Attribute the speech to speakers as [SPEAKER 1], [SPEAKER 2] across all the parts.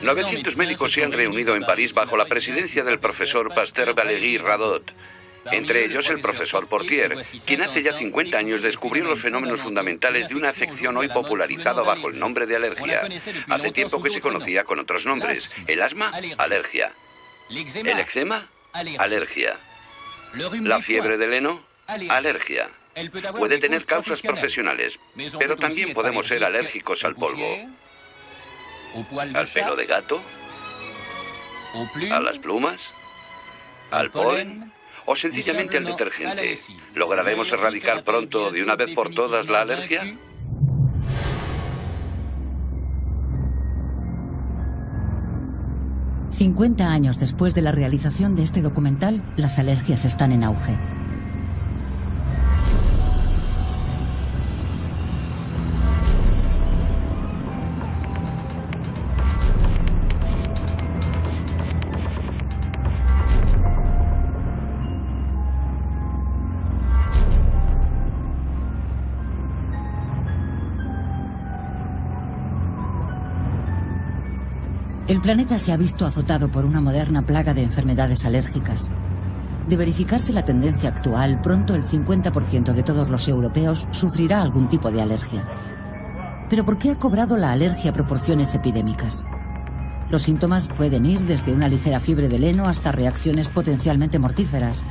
[SPEAKER 1] 900 médicos se han reunido en París bajo la presidencia del profesor Pasteur Valéry Radot. Entre ellos el profesor Portier, quien hace ya 50 años descubrió los fenómenos fundamentales de una afección hoy popularizada bajo el nombre de alergia. Hace tiempo que se conocía con otros nombres. El asma, alergia. El eczema, alergia. La fiebre del heno, alergia. Puede tener causas profesionales, pero también podemos ser alérgicos al polvo, al pelo de gato, a las plumas, al polen o sencillamente al detergente. ¿Lograremos erradicar pronto de una vez por todas la alergia?
[SPEAKER 2] «50 años después de la realización de este documental, las alergias están en auge. El planeta se ha visto azotado por una moderna plaga de enfermedades alérgicas. De verificarse la tendencia actual, pronto el 50% de todos los europeos sufrirá algún tipo de alergia. ¿Pero por qué ha cobrado la alergia proporciones epidémicas? Los síntomas pueden ir desde una ligera fiebre del heno hasta reacciones potencialmente mortíferas.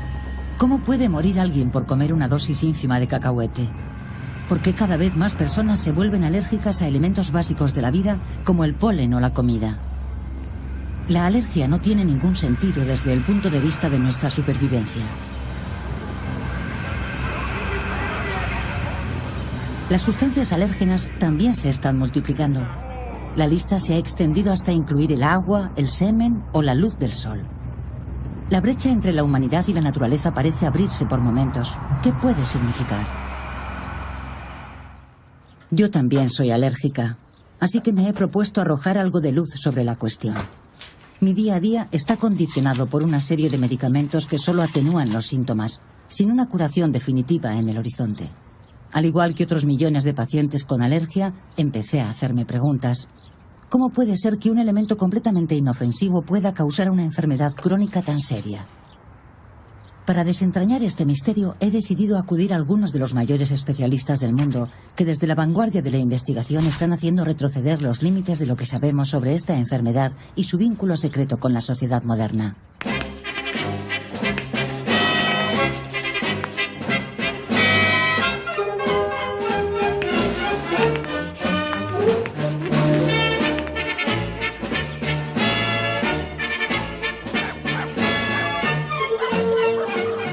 [SPEAKER 2] ¿Cómo puede morir alguien por comer una dosis ínfima de cacahuete? ¿Por qué cada vez más personas se vuelven alérgicas a elementos básicos de la vida como el polen o la comida? La alergia no tiene ningún sentido desde el punto de vista de nuestra supervivencia. Las sustancias alérgenas también se están multiplicando. La lista se ha extendido hasta incluir el agua, el semen o la luz del sol. La brecha entre la humanidad y la naturaleza parece abrirse por momentos. ¿Qué puede significar? Yo también soy alérgica, así que me he propuesto arrojar algo de luz sobre la cuestión. Mi día a día está condicionado por una serie de medicamentos que solo atenúan los síntomas, sin una curación definitiva en el horizonte. Al igual que otros millones de pacientes con alergia, empecé a hacerme preguntas. ¿Cómo puede ser que un elemento completamente inofensivo pueda causar una enfermedad crónica tan seria? Para desentrañar este misterio, he decidido acudir a algunos de los mayores especialistas del mundo, que desde la vanguardia de la investigación están haciendo retroceder los límites de lo que sabemos sobre esta enfermedad y su vínculo secreto con la sociedad moderna.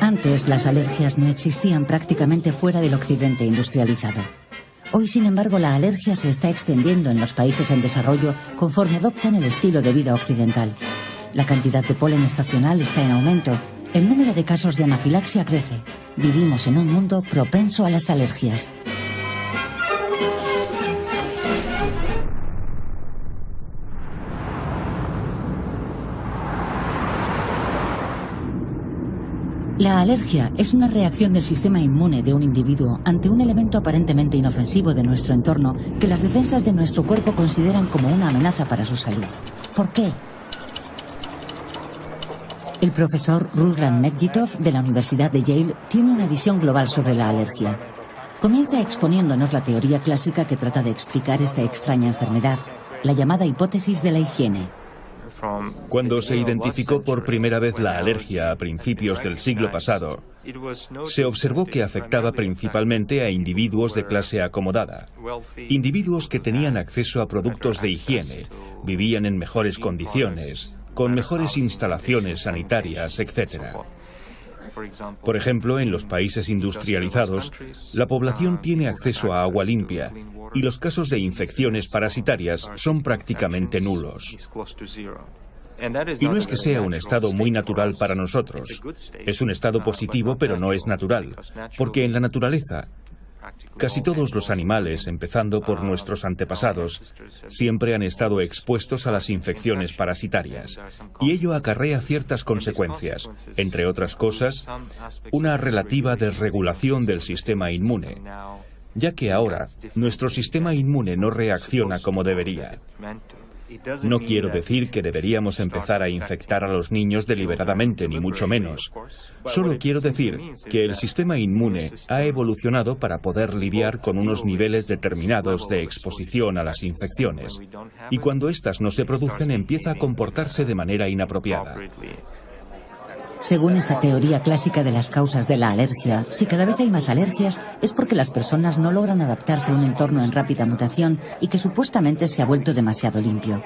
[SPEAKER 2] Antes, las alergias no existían prácticamente fuera del occidente industrializado. Hoy, sin embargo, la alergia se está extendiendo en los países en desarrollo conforme adoptan el estilo de vida occidental. La cantidad de polen estacional está en aumento. El número de casos de anafilaxia crece. Vivimos en un mundo propenso a las alergias. La alergia es una reacción del sistema inmune de un individuo ante un elemento aparentemente inofensivo de nuestro entorno que las defensas de nuestro cuerpo consideran como una amenaza para su salud. ¿Por qué? El profesor Ruslan Medvedov de la Universidad de Yale tiene una visión global sobre la alergia. Comienza exponiéndonos la teoría clásica que trata de explicar esta extraña enfermedad, la llamada hipótesis de la higiene.
[SPEAKER 3] Cuando se identificó por primera vez la alergia a principios del siglo pasado, se observó que afectaba principalmente a individuos de clase acomodada, individuos que tenían acceso a productos de higiene, vivían en mejores condiciones, con mejores instalaciones sanitarias, etc. Por ejemplo, en los países industrializados, la población tiene acceso a agua limpia y los casos de infecciones parasitarias son prácticamente nulos. Y no es que sea un estado muy natural para nosotros. Es un estado positivo, pero no es natural, porque en la naturaleza, casi todos los animales, empezando por nuestros antepasados, siempre han estado expuestos a las infecciones parasitarias, y ello acarrea ciertas consecuencias, entre otras cosas, una relativa desregulación del sistema inmune, ya que ahora nuestro sistema inmune no reacciona como debería. No quiero decir que deberíamos empezar a infectar a los niños deliberadamente, ni mucho menos. Solo quiero decir que el sistema inmune ha evolucionado para poder lidiar con unos niveles determinados de exposición a las infecciones. Y cuando éstas no se producen, empieza a comportarse de manera inapropiada.
[SPEAKER 2] Según esta teoría clásica de las causas de la alergia, si cada vez hay más alergias es porque las personas no logran adaptarse a un entorno en rápida mutación y que supuestamente se ha vuelto demasiado limpio.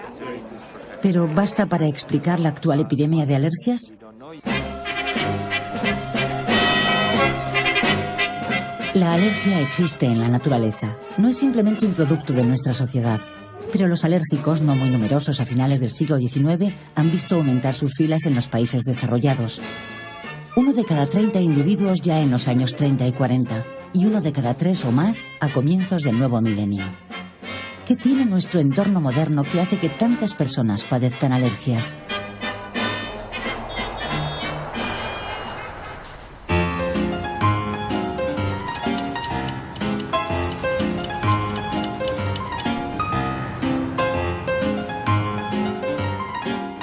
[SPEAKER 2] ¿Pero basta para explicar la actual epidemia de alergias? La alergia existe en la naturaleza. No es simplemente un producto de nuestra sociedad. Pero los alérgicos, no muy numerosos a finales del siglo XIX, han visto aumentar sus filas en los países desarrollados. 1 de cada 30 individuos ya en los años 30 y 40, y 1 de cada 3 o más a comienzos del nuevo milenio. ¿Qué tiene nuestro entorno moderno que hace que tantas personas padezcan alergias?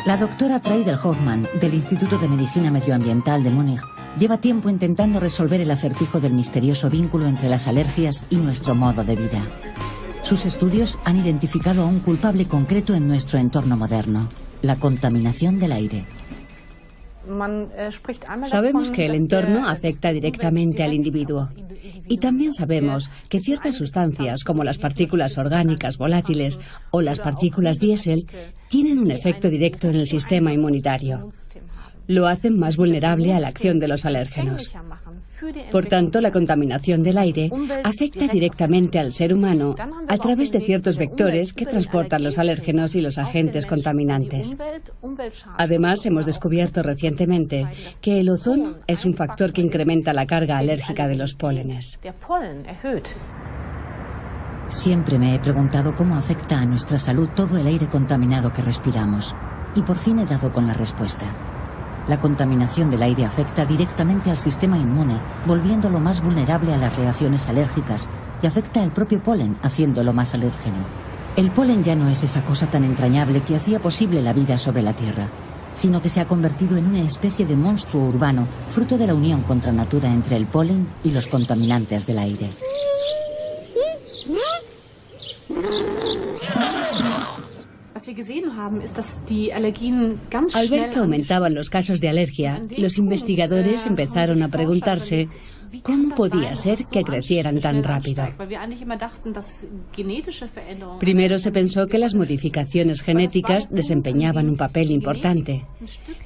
[SPEAKER 2] La doctora Traidel Hoffmann, del Instituto de Medicina Medioambiental de Múnich, lleva tiempo intentando resolver el acertijo del misterioso vínculo entre las alergias y nuestro modo de vida. Sus estudios han identificado a un culpable concreto en nuestro entorno moderno: la contaminación del aire.
[SPEAKER 4] Sabemos que el entorno afecta directamente al individuo. Y también sabemos que ciertas sustancias, como las partículas orgánicas volátiles o las partículas diésel, tienen un efecto directo en el sistema inmunitario. Lo hacen más vulnerable a la acción de los alérgenos. Por tanto, la contaminación del aire afecta directamente al ser humano a través de ciertos vectores que transportan los alérgenos y los agentes contaminantes. Además, hemos descubierto recientemente que el ozono es un factor que incrementa la carga alérgica de los pólenes.
[SPEAKER 2] Siempre me he preguntado cómo afecta a nuestra salud todo el aire contaminado que respiramos. Y por fin he dado con la respuesta. La contaminación del aire afecta directamente al sistema inmune, volviéndolo más vulnerable a las reacciones alérgicas, y afecta al propio polen, haciéndolo más alérgeno. El polen ya no es esa cosa tan entrañable que hacía posible la vida sobre la Tierra, sino que se ha convertido en una especie de monstruo urbano, fruto de la unión contra natura entre el polen y los contaminantes del aire.
[SPEAKER 4] Al ver que aumentaban los casos de alergia, los investigadores empezaron a preguntarse cómo podía ser que crecieran tan rápido. Primero se pensó que las modificaciones genéticas desempeñaban un papel importante,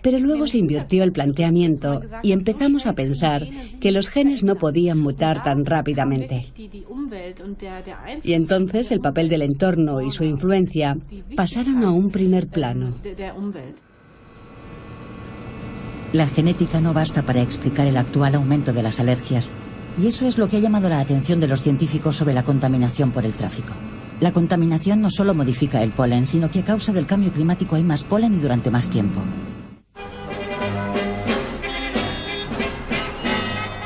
[SPEAKER 4] pero luego se invirtió el planteamiento y empezamos a pensar que los genes no podían mutar tan rápidamente. Y entonces el papel del entorno y su influencia pasaron a un primer plano.
[SPEAKER 2] La genética no basta para explicar el actual aumento de las alergias, y eso es lo que ha llamado la atención de los científicos sobre la contaminación por el tráfico. La contaminación no solo modifica el polen, sino que a causa del cambio climático hay más polen y durante más tiempo.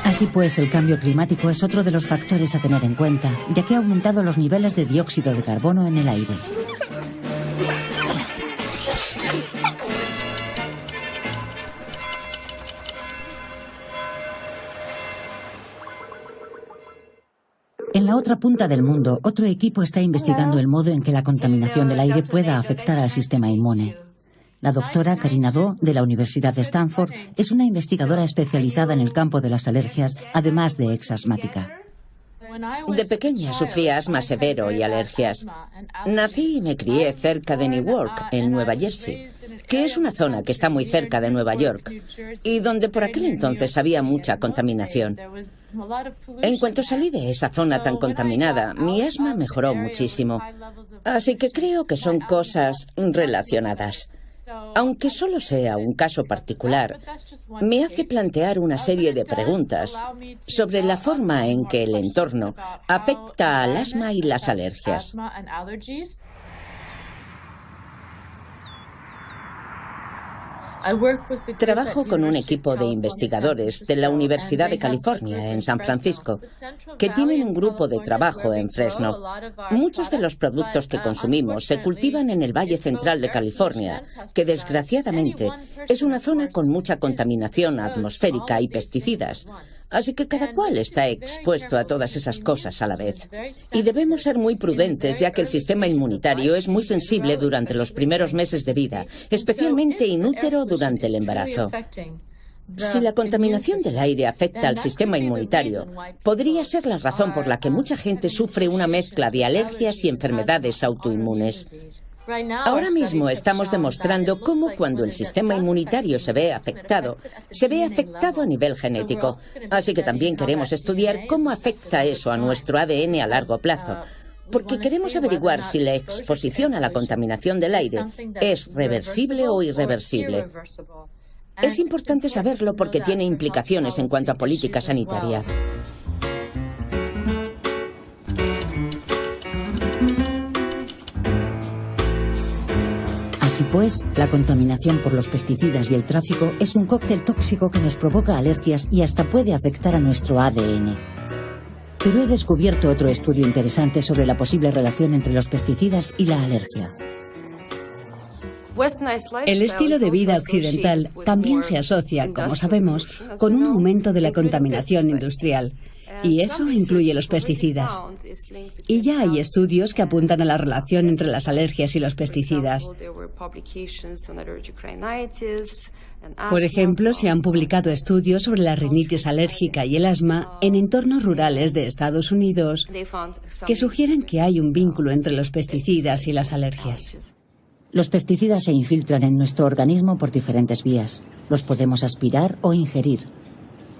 [SPEAKER 2] Así pues, el cambio climático es otro de los factores a tener en cuenta, ya que ha aumentado los niveles de dióxido de carbono en el aire. En la otra punta del mundo, otro equipo está investigando el modo en que la contaminación del aire pueda afectar al sistema inmune. La doctora Karina Do, de la Universidad de Stanford, es una investigadora especializada en el campo de las alergias, además de exasmática.
[SPEAKER 5] De pequeña sufría asma severo y alergias. Nací y me crié cerca de Newark, en Nueva Jersey, que es una zona que está muy cerca de Nueva York y donde por aquel entonces había mucha contaminación. En cuanto salí de esa zona tan contaminada, mi asma mejoró muchísimo. Así que creo que son cosas relacionadas. Aunque solo sea un caso particular, me hace plantear una serie de preguntas sobre la forma en que el entorno afecta al asma y las alergias. Trabajo con un equipo de investigadores de la Universidad de California en San Francisco, que tienen un grupo de trabajo en Fresno. Muchos de los productos que consumimos se cultivan en el Valle Central de California, que desgraciadamente es una zona con mucha contaminación atmosférica y pesticidas. Así que cada cual está expuesto a todas esas cosas a la vez. Y debemos ser muy prudentes, ya que el sistema inmunitario es muy sensible durante los primeros meses de vida, especialmente in útero durante el embarazo. Si la contaminación del aire afecta al sistema inmunitario, podría ser la razón por la que mucha gente sufre una mezcla de alergias y enfermedades autoinmunes. Ahora mismo estamos demostrando cómo cuando el sistema inmunitario se ve afectado a nivel genético. Así que también queremos estudiar cómo afecta eso a nuestro ADN a largo plazo, porque queremos averiguar si la exposición a la contaminación del aire es reversible o irreversible. Es importante saberlo porque tiene implicaciones en cuanto a política sanitaria.
[SPEAKER 2] Así pues, la contaminación por los pesticidas y el tráfico es un cóctel tóxico que nos provoca alergias y hasta puede afectar a nuestro ADN. Pero he descubierto otro estudio interesante sobre la posible relación entre los pesticidas y la alergia.
[SPEAKER 4] El estilo de vida occidental también se asocia, como sabemos, con un aumento de la contaminación industrial. Y eso incluye los pesticidas. Y ya hay estudios que apuntan a la relación entre las alergias y los pesticidas. Por ejemplo, se han publicado estudios sobre la rinitis alérgica y el asma en entornos rurales de Estados Unidos que sugieren que hay un vínculo entre los pesticidas y las alergias.
[SPEAKER 2] Los pesticidas se infiltran en nuestro organismo por diferentes vías. Los podemos aspirar o ingerir.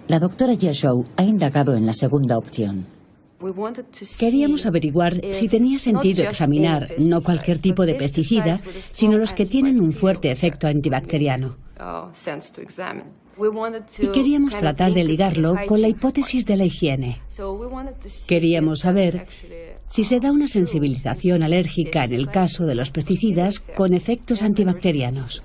[SPEAKER 2] La doctora Yeshow ha indagado en la segunda opción.
[SPEAKER 4] Queríamos averiguar si tenía sentido examinar no cualquier tipo de pesticida, sino los que tienen un fuerte efecto antibacteriano. Y queríamos tratar de ligarlo con la hipótesis de la higiene. Queríamos saber si se da una sensibilización alérgica en el caso de los pesticidas con efectos antibacterianos.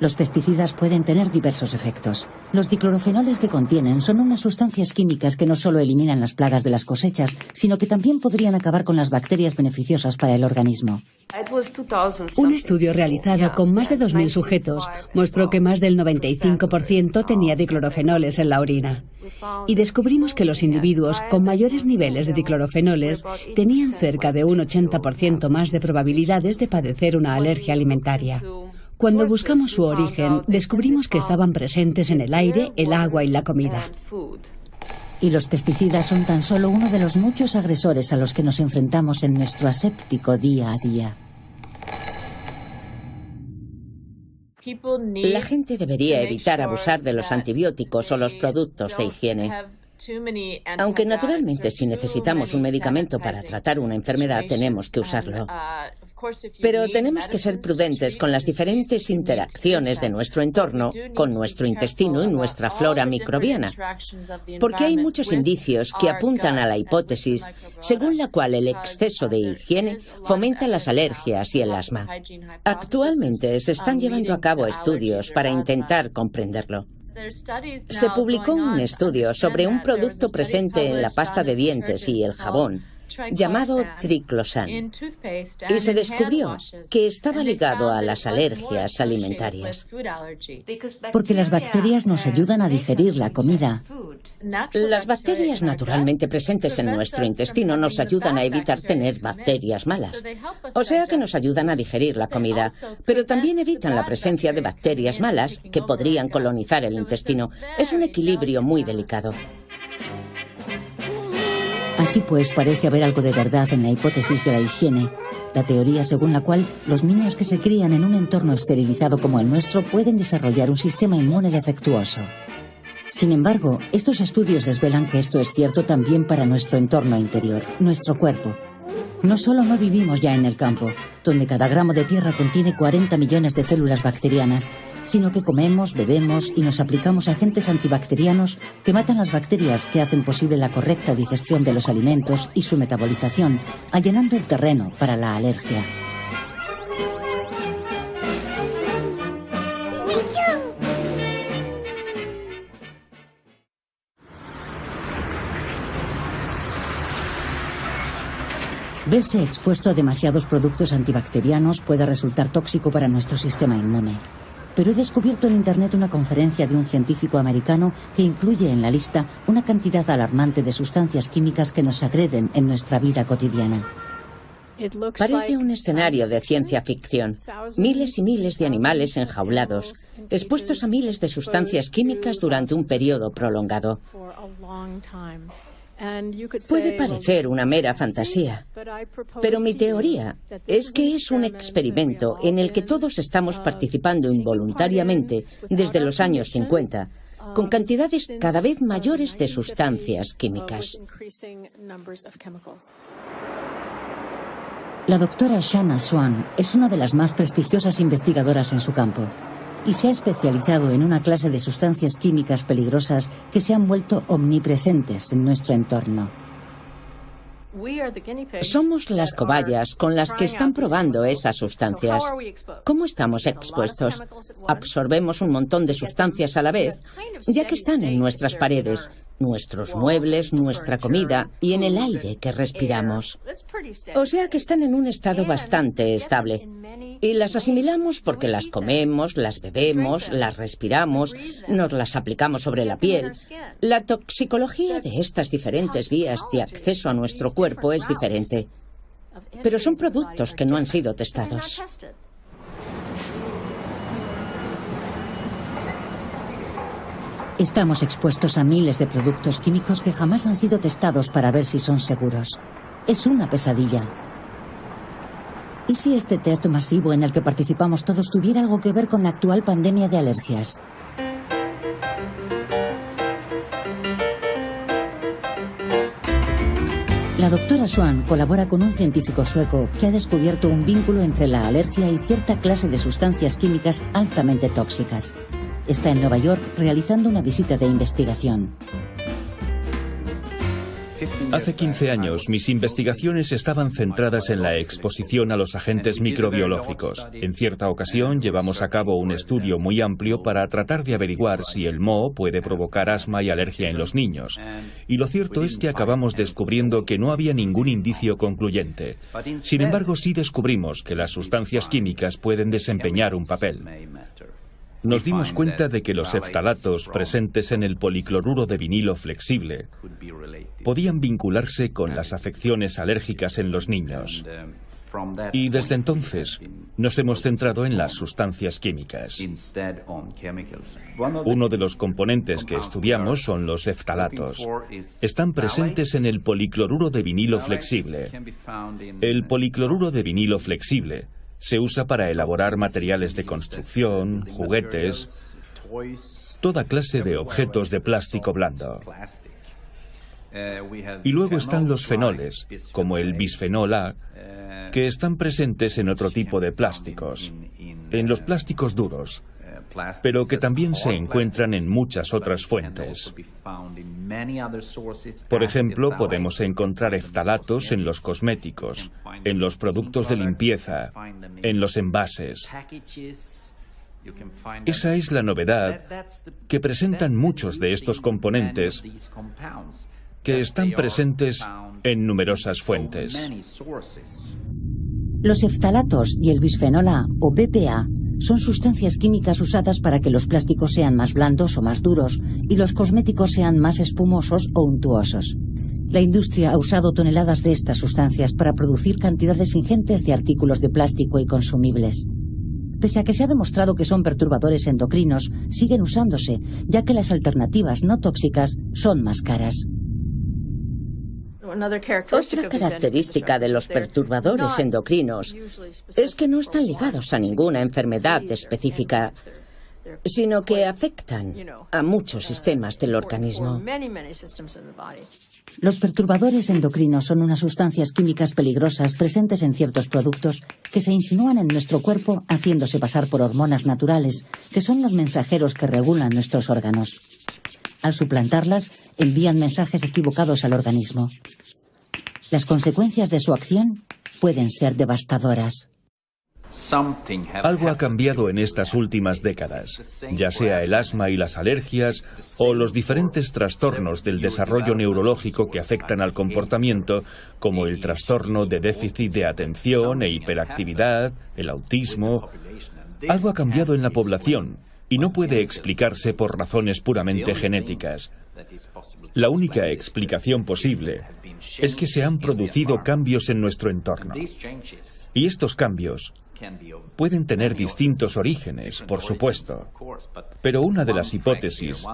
[SPEAKER 2] Los pesticidas pueden tener diversos efectos. Los diclorofenoles que contienen son unas sustancias químicas que no solo eliminan las plagas de las cosechas, sino que también podrían acabar con las bacterias beneficiosas para el organismo.
[SPEAKER 4] Un estudio realizado con más de 2.000 sujetos mostró que más del 95% tenía diclorofenoles en la orina. Y descubrimos que los individuos con mayores niveles de diclorofenoles tenían cerca de un 80% más de probabilidades de padecer una alergia alimentaria. Cuando buscamos su origen, descubrimos que estaban presentes en el aire, el agua y la comida.
[SPEAKER 2] Y los pesticidas son tan solo uno de los muchos agresores a los que nos enfrentamos en nuestro aséptico día a día.
[SPEAKER 5] La gente debería evitar abusar de los antibióticos o los productos de higiene. Aunque naturalmente si necesitamos un medicamento para tratar una enfermedad tenemos que usarlo. Pero tenemos que ser prudentes con las diferentes interacciones de nuestro entorno, con nuestro intestino y nuestra flora microbiana, porque hay muchos indicios que apuntan a la hipótesis según la cual el exceso de higiene fomenta las alergias y el asma. Actualmente se están llevando a cabo estudios para intentar comprenderlo. Se publicó un estudio sobre un producto presente en la pasta de dientes y el jabón, llamado triclosan, y se descubrió que estaba ligado a las alergias alimentarias.
[SPEAKER 2] Porque las bacterias nos ayudan a digerir la comida.
[SPEAKER 5] Las bacterias naturalmente presentes en nuestro intestino nos ayudan a evitar tener bacterias malas. O sea que nos ayudan a digerir la comida, pero también evitan la presencia de bacterias malas que podrían colonizar el intestino. Es un equilibrio muy delicado.
[SPEAKER 2] Así pues, parece haber algo de verdad en la hipótesis de la higiene, la teoría según la cual los niños que se crían en un entorno esterilizado como el nuestro pueden desarrollar un sistema inmune defectuoso. Sin embargo, estos estudios desvelan que esto es cierto también para nuestro entorno interior, nuestro cuerpo. No solo no vivimos ya en el campo, donde cada gramo de tierra contiene 40 millones de células bacterianas, sino que comemos, bebemos y nos aplicamos agentes antibacterianos que matan las bacterias que hacen posible la correcta digestión de los alimentos y su metabolización, allanando el terreno para la alergia. Verse expuesto a demasiados productos antibacterianos puede resultar tóxico para nuestro sistema inmune. Pero he descubierto en Internet una conferencia de un científico americano que incluye en la lista una cantidad alarmante de sustancias químicas que nos agreden en nuestra vida cotidiana.
[SPEAKER 5] Parece un escenario de ciencia ficción. Miles y miles de animales enjaulados, expuestos a miles de sustancias químicas durante un periodo prolongado. Puede parecer una mera fantasía, pero mi teoría es que es un experimento en el que todos estamos participando involuntariamente desde los años 50, con cantidades cada vez mayores de sustancias químicas.
[SPEAKER 2] La doctora Shanna Swan es una de las más prestigiosas investigadoras en su campo y se ha especializado en una clase de sustancias químicas peligrosas que se han vuelto omnipresentes en nuestro entorno.
[SPEAKER 5] Somos las cobayas con las que están probando esas sustancias. ¿Cómo estamos expuestos? Absorbemos un montón de sustancias a la vez, ya que están en nuestras paredes, nuestros muebles, nuestra comida y en el aire que respiramos. O sea que están en un estado bastante estable. Y las asimilamos porque las comemos, las bebemos, las respiramos, nos las aplicamos sobre la piel. La toxicología de estas diferentes vías de acceso a nuestro cuerpo es diferente. Pero son productos que no han sido testados.
[SPEAKER 2] Estamos expuestos a miles de productos químicos que jamás han sido testados para ver si son seguros. Es una pesadilla. ¿Y si este test masivo en el que participamos todos tuviera algo que ver con la actual pandemia de alergias? La doctora Swan colabora con un científico sueco que ha descubierto un vínculo entre la alergia y cierta clase de sustancias químicas altamente tóxicas. Está en Nueva York realizando una visita de investigación.
[SPEAKER 3] Hace 15 años, mis investigaciones estaban centradas en la exposición a los agentes microbiológicos. En cierta ocasión, llevamos a cabo un estudio muy amplio para tratar de averiguar si el moho puede provocar asma y alergia en los niños. Y lo cierto es que acabamos descubriendo que no había ningún indicio concluyente. Sin embargo, sí descubrimos que las sustancias químicas pueden desempeñar un papel. Nos dimos cuenta de que los eftalatos presentes en el policloruro de vinilo flexible podían vincularse con las afecciones alérgicas en los niños. Y desde entonces nos hemos centrado en las sustancias químicas. Uno de los componentes que estudiamos son los eftalatos. Están presentes en el policloruro de vinilo flexible. El policloruro de vinilo flexible se usa para elaborar materiales de construcción, juguetes, toda clase de objetos de plástico blando. Y luego están los fenoles, como el bisfenol A, que están presentes en otro tipo de plásticos, en los plásticos duros, pero que también se encuentran en muchas otras fuentes. Por ejemplo, podemos encontrar eftalatos en los cosméticos, en los productos de limpieza, en los envases. Esa es la novedad, que presentan muchos de estos componentes que están presentes en numerosas fuentes.
[SPEAKER 2] Los eftalatos y el bisfenol A o BPA son sustancias químicas usadas para que los plásticos sean más blandos o más duros y los cosméticos sean más espumosos o untuosos. La industria ha usado toneladas de estas sustancias para producir cantidades ingentes de artículos de plástico y consumibles. Pese a que se ha demostrado que son perturbadores endocrinos, siguen usándose, ya que las alternativas no tóxicas son más caras.
[SPEAKER 5] Otra característica de los perturbadores endocrinos es que no están ligados a ninguna enfermedad específica, sino que afectan a muchos sistemas del organismo.
[SPEAKER 2] Los perturbadores endocrinos son unas sustancias químicas peligrosas presentes en ciertos productos que se insinúan en nuestro cuerpo haciéndose pasar por hormonas naturales, que son los mensajeros que regulan nuestros órganos. Al suplantarlas, envían mensajes equivocados al organismo. Las consecuencias de su acción pueden ser devastadoras.
[SPEAKER 3] Algo ha cambiado en estas últimas décadas, ya sea el asma y las alergias o los diferentes trastornos del desarrollo neurológico que afectan al comportamiento, como el trastorno de déficit de atención e hiperactividad, el autismo. Algo ha cambiado en la población y no puede explicarse por razones puramente genéticas. La única explicación posible es que se han producido cambios en nuestro entorno. Y estos cambios pueden tener distintos orígenes, por supuesto, pero una de las hipótesis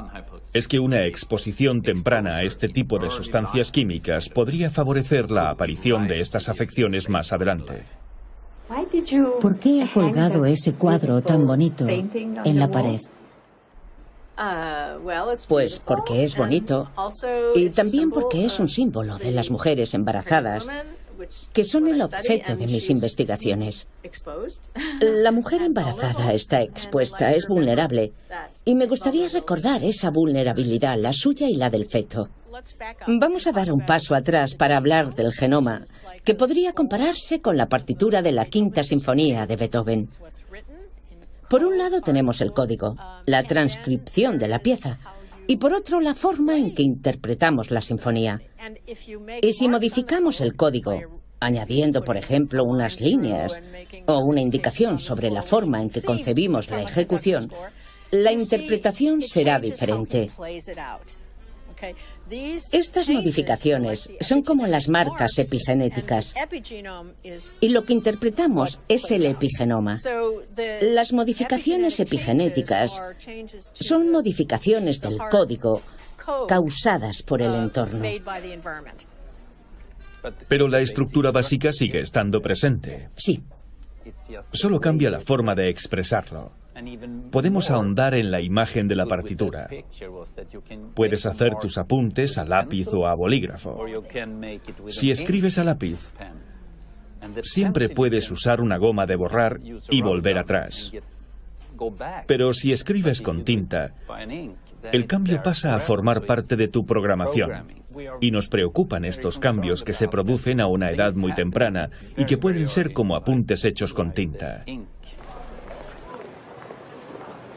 [SPEAKER 3] es que una exposición temprana a este tipo de sustancias químicas podría favorecer la aparición de estas afecciones más adelante.
[SPEAKER 2] ¿Por qué ha colgado ese cuadro tan bonito en la pared?
[SPEAKER 5] Pues porque es bonito y también porque es un símbolo de las mujeres embarazadas, que son el objeto de mis investigaciones. La mujer embarazada está expuesta, es vulnerable, y me gustaría recordar esa vulnerabilidad, la suya y la del feto. Vamos a dar un paso atrás para hablar del genoma, que podría compararse con la partitura de la Quinta Sinfonía de Beethoven. Por un lado tenemos el código, la transcripción de la pieza, y por otro la forma en que interpretamos la sinfonía. Y si modificamos el código, añadiendo por ejemplo unas líneas o una indicación sobre la forma en que concebimos la ejecución, la interpretación será diferente. Estas modificaciones son como las marcas epigenéticas, y lo que interpretamos es el epigenoma. Las modificaciones epigenéticas son modificaciones del código causadas por el entorno.
[SPEAKER 3] Pero la estructura básica sigue estando presente.
[SPEAKER 5] Sí.
[SPEAKER 3] Solo cambia la forma de expresarlo. Podemos ahondar en la imagen de la partitura. Puedes hacer tus apuntes a lápiz o a bolígrafo. Si escribes a lápiz, siempre puedes usar una goma de borrar y volver atrás. Pero si escribes con tinta, el cambio pasa a formar parte de tu programación. Y nos preocupan estos cambios que se producen a una edad muy temprana y que pueden ser como apuntes hechos con tinta.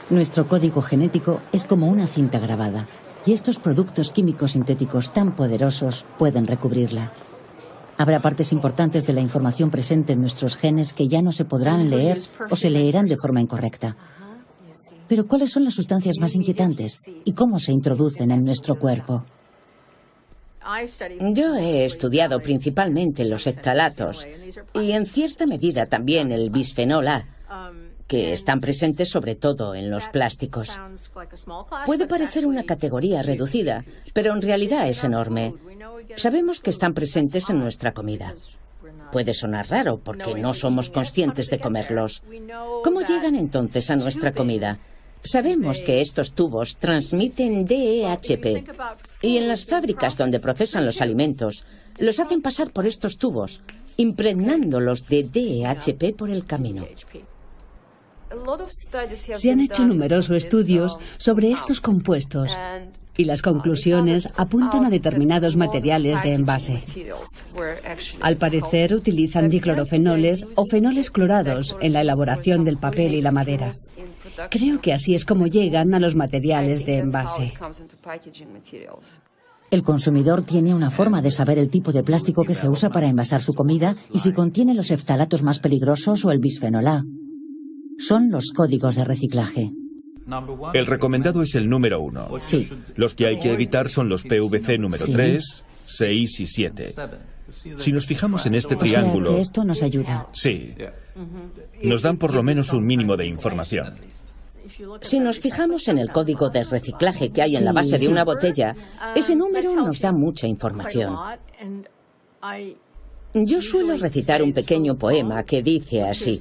[SPEAKER 2] Nuestro código genético es como una cinta grabada, y estos productos químicos sintéticos tan poderosos pueden recubrirla. Habrá partes importantes de la información presente en nuestros genes que ya no se podrán leer o se leerán de forma incorrecta. Pero ¿cuáles son las sustancias más inquietantes y cómo se introducen en nuestro cuerpo?
[SPEAKER 5] Yo he estudiado principalmente los phtalatos y en cierta medida también el bisfenol A, que están presentes sobre todo en los plásticos. Puede parecer una categoría reducida, pero en realidad es enorme. Sabemos que están presentes en nuestra comida. Puede sonar raro porque no somos conscientes de comerlos. ¿Cómo llegan entonces a nuestra comida? Sabemos que estos tubos transmiten DHEP y en las fábricas donde procesan los alimentos los hacen pasar por estos tubos, impregnándolos de DHEP por el camino.
[SPEAKER 4] Se han hecho numerosos estudios sobre estos compuestos y las conclusiones apuntan a determinados materiales de envase. Al parecer utilizan diclorofenoles o fenoles clorados en la elaboración del papel y la madera. Creo que así es como llegan a los materiales de envase.
[SPEAKER 2] El consumidor tiene una forma de saber el tipo de plástico que se usa para envasar su comida y si contiene los phtalatos más peligrosos o el bisfenol A. Son los códigos de reciclaje.
[SPEAKER 3] El recomendado es el número 1.
[SPEAKER 2] Sí.
[SPEAKER 3] Los que hay que evitar son los PVC número 3, 6 y 7. Si nos fijamos en este triángulo...
[SPEAKER 2] O sea que esto nos ayuda.
[SPEAKER 3] Sí. Nos dan por lo menos un mínimo de información.
[SPEAKER 5] Si nos fijamos en el código de reciclaje que hay en la base de una botella, ese número nos da mucha información. Yo suelo recitar un pequeño poema que dice así: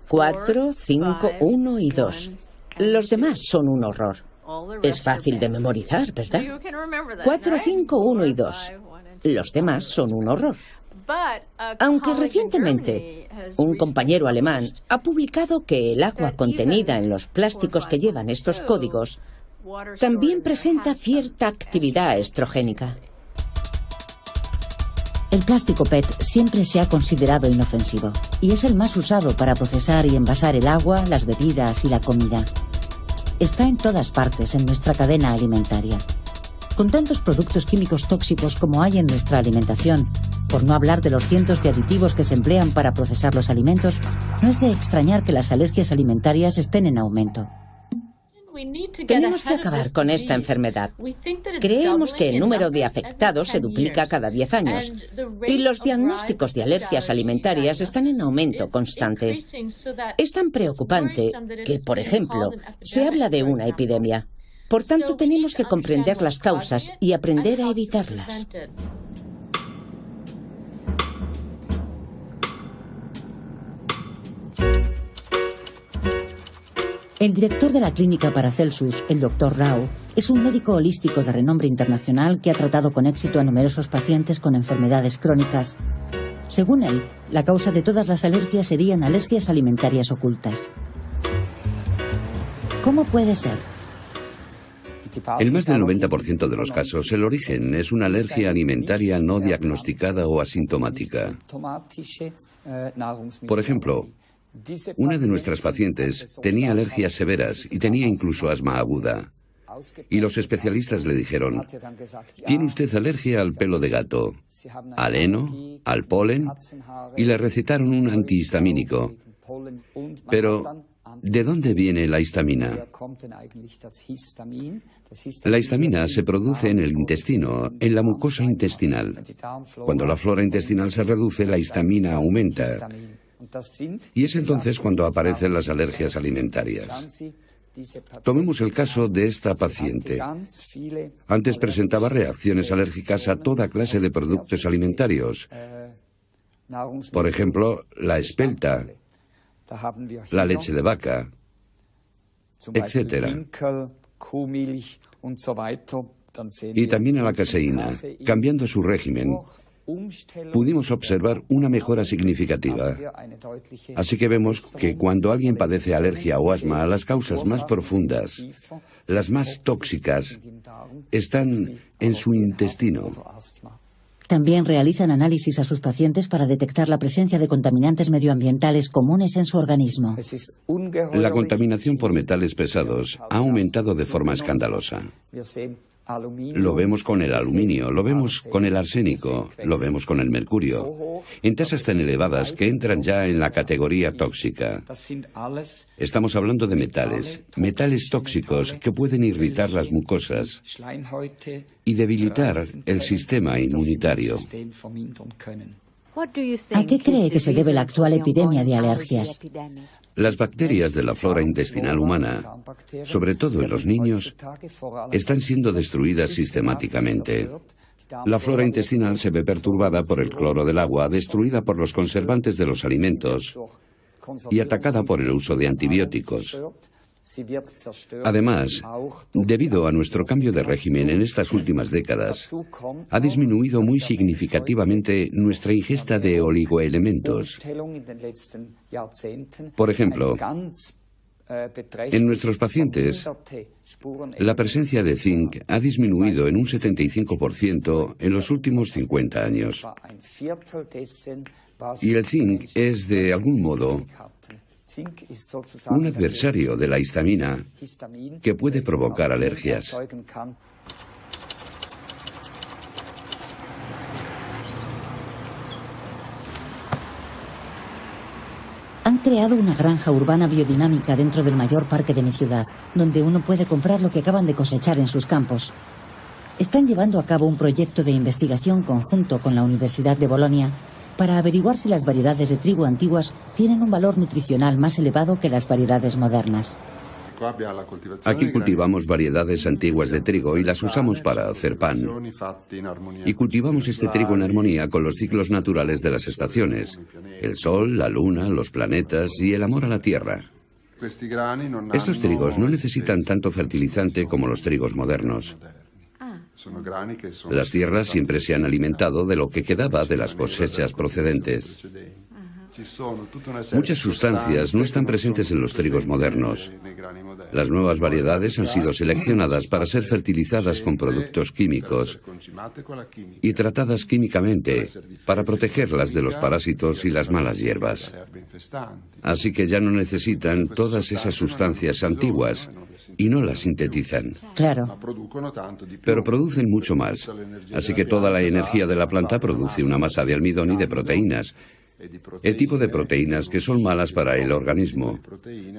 [SPEAKER 5] 4, 5, 1 y 2. Los demás son un horror. Es fácil de memorizar, ¿verdad? 4, 5, 1 y 2. Los demás son un horror. Aunque recientemente un compañero alemán ha publicado que el agua contenida en los plásticos que llevan estos códigos también presenta cierta actividad estrogénica.
[SPEAKER 2] El plástico PET siempre se ha considerado inofensivo y es el más usado para procesar y envasar el agua, las bebidas y la comida. Está en todas partes en nuestra cadena alimentaria. Con tantos productos químicos tóxicos como hay en nuestra alimentación, por no hablar de los cientos de aditivos que se emplean para procesar los alimentos, no es de extrañar que las alergias alimentarias estén en aumento.
[SPEAKER 5] Tenemos que acabar con esta enfermedad. Creemos que el número de afectados se duplica cada 10 años y los diagnósticos de alergias alimentarias están en aumento constante. Es tan preocupante que, por ejemplo, se habla de una epidemia. Por tanto, tenemos que comprender las causas y aprender a evitarlas.
[SPEAKER 2] El director de la clínica Paracelsus, el Dr. Rao, es un médico holístico de renombre internacional que ha tratado con éxito a numerosos pacientes con enfermedades crónicas. Según él, la causa de todas las alergias serían alergias alimentarias ocultas. ¿Cómo puede ser?
[SPEAKER 1] En más del 90% de los casos, el origen es una alergia alimentaria no diagnosticada o asintomática. Por ejemplo, una de nuestras pacientes tenía alergias severas y tenía incluso asma aguda. Y los especialistas le dijeron: ¿tiene usted alergia al pelo de gato, al heno, al polen? Y le recetaron un antihistamínico. Pero, ¿de dónde viene la histamina? La histamina se produce en el intestino, en la mucosa intestinal. Cuando la flora intestinal se reduce, la histamina aumenta. Y es entonces cuando aparecen las alergias alimentarias. Tomemos el caso de esta paciente. Antes presentaba reacciones alérgicas a toda clase de productos alimentarios. Por ejemplo, la espelta, la leche de vaca, etc. Y también a la caseína. Cambiando su régimen, pudimos observar una mejora significativa. Así que vemos que cuando alguien padece alergia o asma, las causas más profundas, las más tóxicas, están en su intestino.
[SPEAKER 2] También realizan análisis a sus pacientes para detectar la presencia de contaminantes medioambientales comunes en su organismo.
[SPEAKER 1] La contaminación por metales pesados ha aumentado de forma escandalosa. Lo vemos con el aluminio, lo vemos con el arsénico, lo vemos con el mercurio, en tasas tan elevadas que entran ya en la categoría tóxica. Estamos hablando de metales tóxicos que pueden irritar las mucosas y debilitar el sistema inmunitario.
[SPEAKER 2] ¿A qué cree que se debe la actual epidemia de alergias?
[SPEAKER 1] Las bacterias de la flora intestinal humana, sobre todo en los niños, están siendo destruidas sistemáticamente. La flora intestinal se ve perturbada por el cloro del agua, destruida por los conservantes de los alimentos y atacada por el uso de antibióticos. Además, debido a nuestro cambio de régimen en estas últimas décadas, ha disminuido muy significativamente nuestra ingesta de oligoelementos. Por ejemplo, en nuestros pacientes, la presencia de zinc ha disminuido en un 75% en los últimos 50 años. Y el zinc es, de algún modo, un adversario de la histamina que puede provocar alergias.
[SPEAKER 2] Han creado una granja urbana biodinámica dentro del mayor parque de mi ciudad, donde uno puede comprar lo que acaban de cosechar en sus campos. Están llevando a cabo un proyecto de investigación conjunto con la Universidad de Bolonia para averiguar si las variedades de trigo antiguas tienen un valor nutricional más elevado que las variedades modernas.
[SPEAKER 1] Aquí cultivamos variedades antiguas de trigo y las usamos para hacer pan. Y cultivamos este trigo en armonía con los ciclos naturales de las estaciones: el sol, la luna, los planetas y el amor a la tierra. Estos trigos no necesitan tanto fertilizante como los trigos modernos. Las tierras siempre se han alimentado de lo que quedaba de las cosechas procedentes. Muchas sustancias no están presentes en los trigos modernos. Las nuevas variedades han sido seleccionadas para ser fertilizadas con productos químicos y tratadas químicamente para protegerlas de los parásitos y las malas hierbas. Así que ya no necesitan todas esas sustancias antiguas y no las sintetizan.
[SPEAKER 2] Claro.
[SPEAKER 1] Pero producen mucho más. Así que toda la energía de la planta produce una masa de almidón y de proteínas. El tipo de proteínas que son malas para el organismo,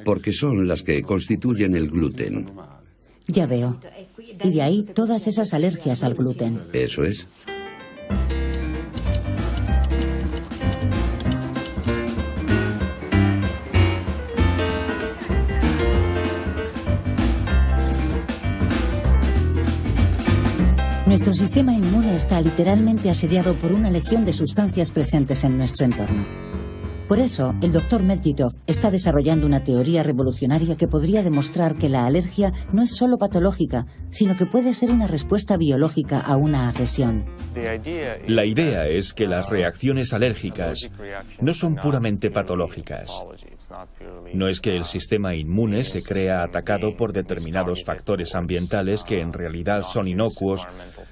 [SPEAKER 1] porque son las que constituyen el gluten.
[SPEAKER 2] Ya veo. Y de ahí todas esas alergias al gluten.
[SPEAKER 1] Eso es.
[SPEAKER 2] Nuestro sistema inmune está literalmente asediado por una legión de sustancias presentes en nuestro entorno. Por eso, el Dr. Medvedov está desarrollando una teoría revolucionaria que podría demostrar que la alergia no es solo patológica, sino que puede ser una respuesta biológica a una agresión.
[SPEAKER 3] La idea es que las reacciones alérgicas no son puramente patológicas. No es que el sistema inmune se crea atacado por determinados factores ambientales que en realidad son inocuos,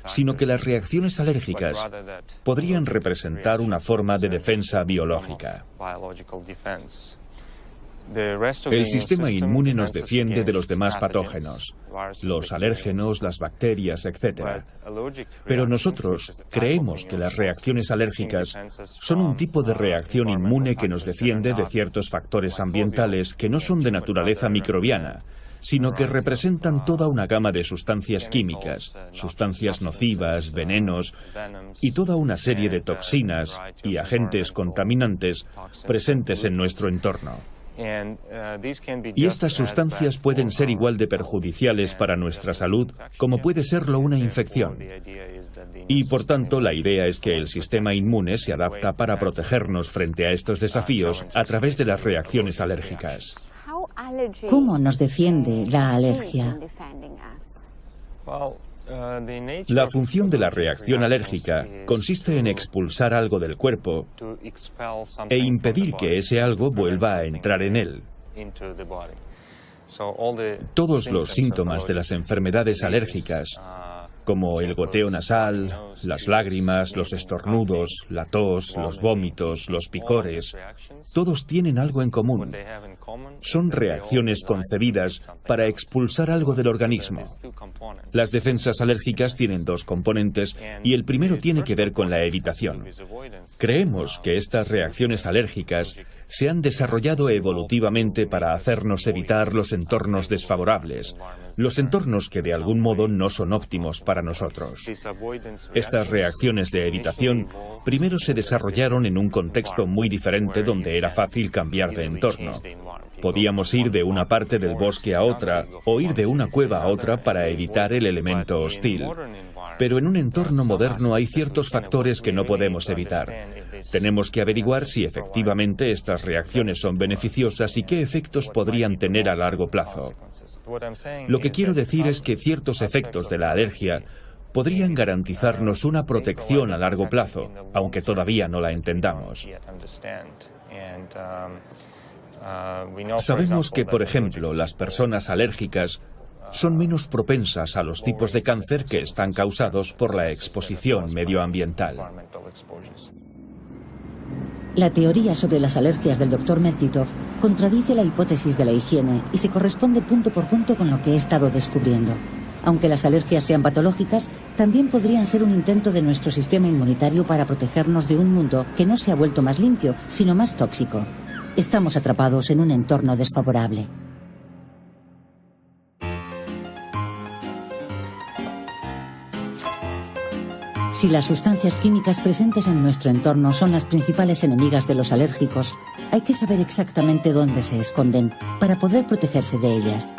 [SPEAKER 3] sino que las reacciones alérgicas podrían representar una forma de defensa biológica. El sistema inmune nos defiende de los demás patógenos, los alérgenos, las bacterias, etc. Pero nosotros creemos que las reacciones alérgicas son un tipo de reacción inmune que nos defiende de ciertos factores ambientales que no son de naturaleza microbiana, sino que representan toda una gama de sustancias químicas, sustancias nocivas, venenos y toda una serie de toxinas y agentes contaminantes presentes en nuestro entorno. Y estas sustancias pueden ser igual de perjudiciales para nuestra salud como puede serlo una infección. Y por tanto, la idea es que el sistema inmune se adapta para protegernos frente a estos desafíos a través de las reacciones alérgicas.
[SPEAKER 2] ¿Cómo nos defiende la alergia?
[SPEAKER 3] La función de la reacción alérgica consiste en expulsar algo del cuerpo e impedir que ese algo vuelva a entrar en él. Todos los síntomas de las enfermedades alérgicas, como el goteo nasal, las lágrimas, los estornudos, la tos, los vómitos, los picores, todos tienen algo en común. Son reacciones concebidas para expulsar algo del organismo. Las defensas alérgicas tienen dos componentes y el primero tiene que ver con la evitación. Creemos que estas reacciones alérgicas se han desarrollado evolutivamente para hacernos evitar los entornos desfavorables, los entornos que de algún modo no son óptimos para nosotros. Estas reacciones de evitación primero se desarrollaron en un contexto muy diferente donde era fácil cambiar de entorno. Podíamos ir de una parte del bosque a otra o ir de una cueva a otra para evitar el elemento hostil. Pero en un entorno moderno hay ciertos factores que no podemos evitar. Tenemos que averiguar si efectivamente estas reacciones son beneficiosas y qué efectos podrían tener a largo plazo. Lo que quiero decir es que ciertos efectos de la alergia podrían garantizarnos una protección a largo plazo, aunque todavía no la entendamos. Sabemos que, por ejemplo, las personas alérgicas son menos propensas a los tipos de cáncer que están causados por la exposición medioambiental.
[SPEAKER 2] La teoría sobre las alergias del Dr. Medvedov contradice la hipótesis de la higiene y se corresponde punto por punto con lo que he estado descubriendo. Aunque las alergias sean patológicas, también podrían ser un intento de nuestro sistema inmunitario para protegernos de un mundo que no se ha vuelto más limpio, sino más tóxico. Estamos atrapados en un entorno desfavorable. Si las sustancias químicas presentes en nuestro entorno son las principales enemigas de los alérgicos, hay que saber exactamente dónde se esconden para poder protegerse de ellas.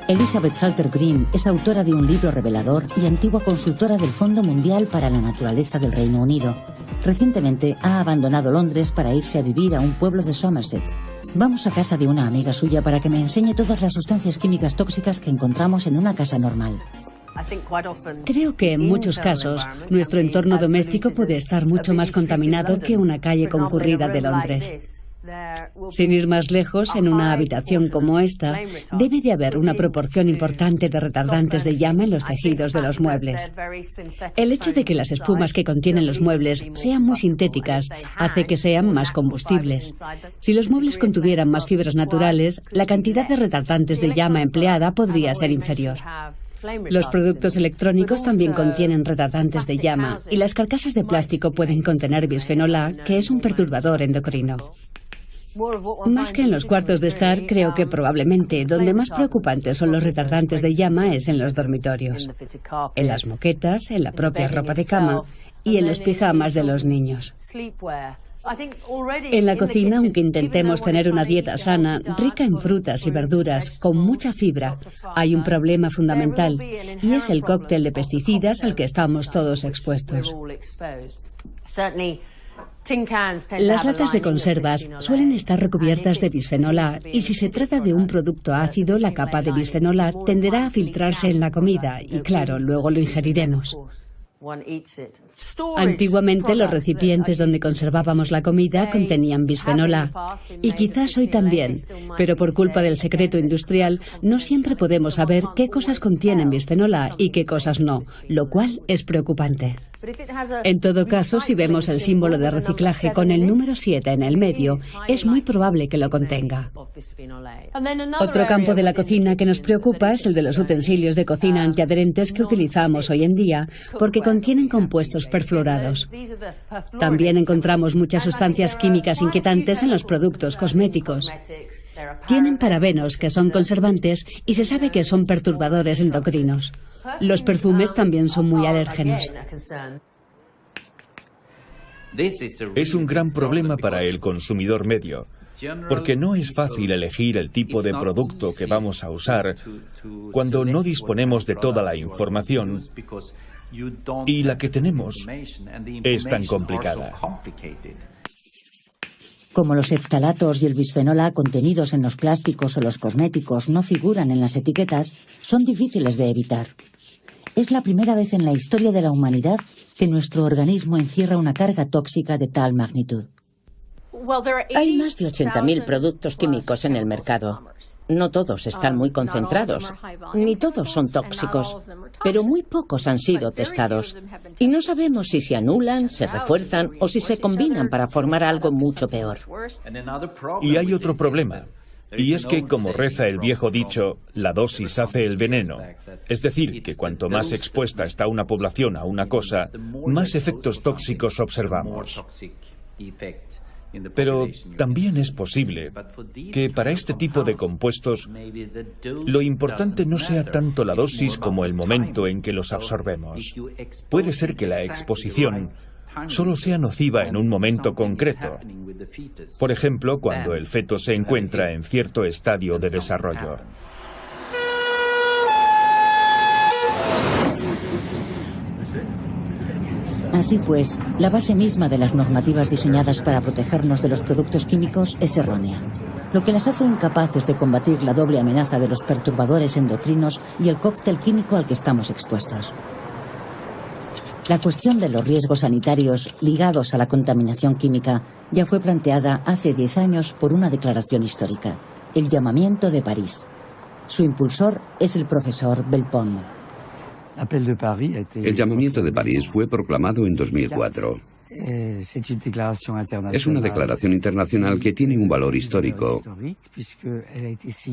[SPEAKER 2] Elizabeth Salter Green es autora de un libro revelador y antigua consultora del Fondo Mundial para la Naturaleza del Reino Unido. Recientemente ha abandonado Londres para irse a vivir a un pueblo de Somerset. Vamos a casa de una amiga suya para que me enseñe todas las sustancias químicas tóxicas que encontramos en una casa normal.
[SPEAKER 4] Creo que en muchos casos nuestro entorno doméstico puede estar mucho más contaminado que una calle concurrida de Londres. Sin ir más lejos, en una habitación como esta, debe de haber una proporción importante de retardantes de llama en los tejidos de los muebles. El hecho de que las espumas que contienen los muebles sean muy sintéticas hace que sean más combustibles. Si los muebles contuvieran más fibras naturales, la cantidad de retardantes de llama empleada podría ser inferior. Los productos electrónicos también contienen retardantes de llama y las carcasas de plástico pueden contener bisfenol A, que es un perturbador endocrino. Más que en los cuartos de estar, creo que probablemente donde más preocupantes son los retardantes de llama es en los dormitorios, en las moquetas, en la propia ropa de cama y en los pijamas de los niños. En la cocina, aunque intentemos tener una dieta sana, rica en frutas y verduras, con mucha fibra, hay un problema fundamental, y es el cóctel de pesticidas al que estamos todos expuestos. Las latas de conservas suelen estar recubiertas de bisfenol A, y si se trata de un producto ácido, la capa de bisfenol A tenderá a filtrarse en la comida y, claro, luego lo ingeriremos. Antiguamente los recipientes donde conservábamos la comida contenían bisfenol A, y quizás hoy también, pero por culpa del secreto industrial no siempre podemos saber qué cosas contienen bisfenol A y qué cosas no, lo cual es preocupante. En todo caso, si vemos el símbolo de reciclaje con el número 7 en el medio, es muy probable que lo contenga. Otro campo de la cocina que nos preocupa es el de los utensilios de cocina antiadherentes que utilizamos hoy en día, porque contienen compuestos perfluorados. También encontramos muchas sustancias químicas inquietantes en los productos cosméticos. Tienen parabenos, que son conservantes, y se sabe que son perturbadores endocrinos. Los perfumes también son muy alérgenos.
[SPEAKER 3] Es un gran problema para el consumidor medio, porque no es fácil elegir el tipo de producto que vamos a usar cuando no disponemos de toda la información y la que tenemos es tan complicada.
[SPEAKER 2] Como los phtalatos y el bisfenol A contenidos en los plásticos o los cosméticos no figuran en las etiquetas, son difíciles de evitar. Es la primera vez en la historia de la humanidad que nuestro organismo encierra una carga tóxica de tal magnitud.
[SPEAKER 5] Hay más de 80.000 productos químicos en el mercado. No todos están muy concentrados, ni todos son tóxicos, pero muy pocos han sido testados. Y no sabemos si se anulan, se refuerzan o si se combinan para formar algo mucho peor.
[SPEAKER 3] Y hay otro problema, y es que, como reza el viejo dicho, la dosis hace el veneno. Es decir, que cuanto más expuesta está una población a una cosa, más efectos tóxicos observamos. Pero también es posible que para este tipo de compuestos lo importante no sea tanto la dosis como el momento en que los absorbemos. Puede ser que la exposición solo sea nociva en un momento concreto. Por ejemplo, cuando el feto se encuentra en cierto estadio de desarrollo.
[SPEAKER 2] Así pues, la base misma de las normativas diseñadas para protegernos de los productos químicos es errónea, lo que las hace incapaces de combatir la doble amenaza de los perturbadores endocrinos y el cóctel químico al que estamos expuestos. La cuestión de los riesgos sanitarios ligados a la contaminación química ya fue planteada hace 10 años por una declaración histórica, el Llamamiento de París. Su impulsor es el profesor Belpont.
[SPEAKER 1] El Llamamiento de París fue proclamado en 2004. Es una declaración internacional que tiene un valor histórico,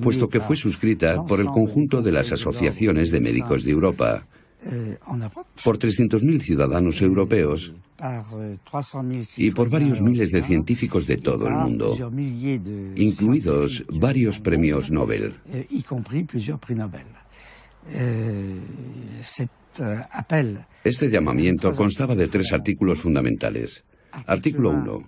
[SPEAKER 1] puesto que fue suscrita por el conjunto de las asociaciones de médicos de Europa, por 300.000 ciudadanos europeos y por varios miles de científicos de todo el mundo, incluidos varios premios Nobel. Este llamamiento constaba de 3 artículos fundamentales. Artículo 1.